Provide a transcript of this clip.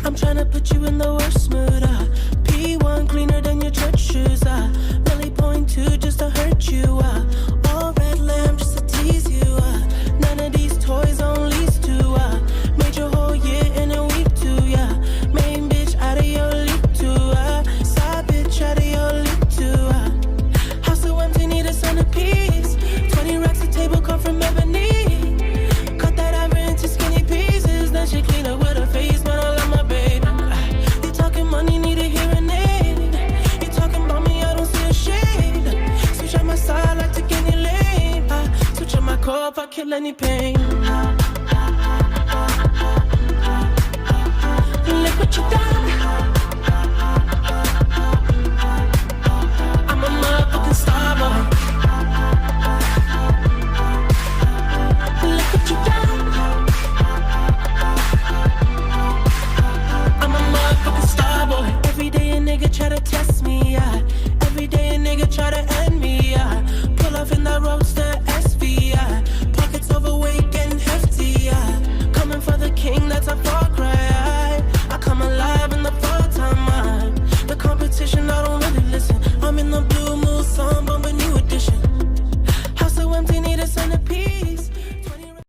I'm trying to put you in the worst mood. P1 cleaner than your church shoes. Really point to just to hurt you.